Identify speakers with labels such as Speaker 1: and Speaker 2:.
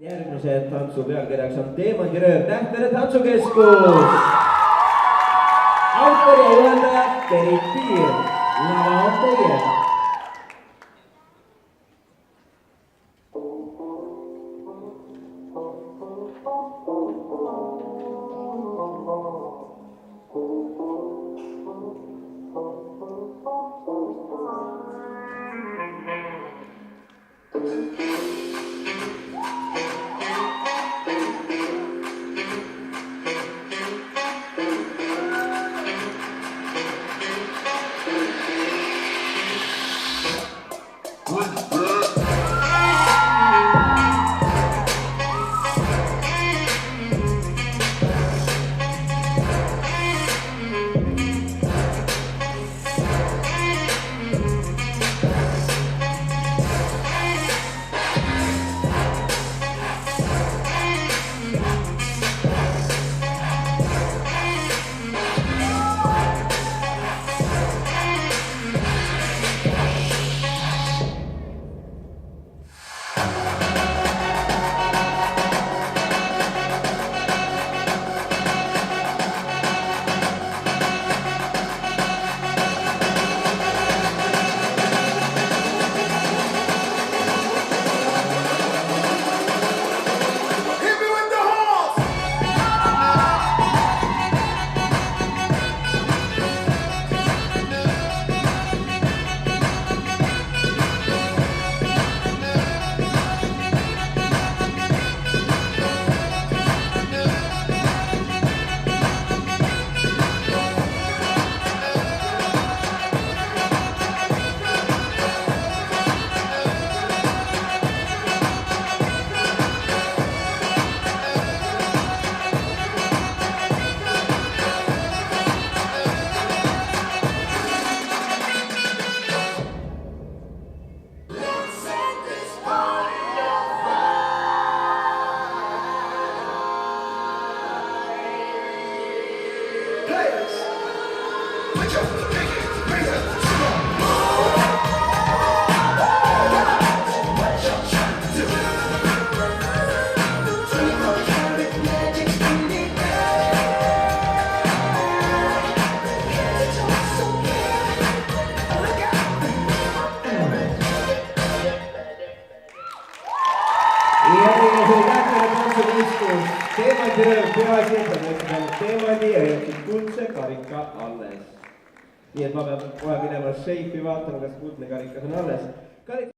Speaker 1: Järgmise tantsu pealkirjaks on Teemandi rööv Tähtede tantsukeskus. Autor ja juhendaja Terit Piir. Lava on teie. Teemandi rööv peaasi, et on Teemandi ja jätsid kuldse karika alles. Nii et ma pean kohe minema šeifi vaatama, kas kuldne karikas on alles.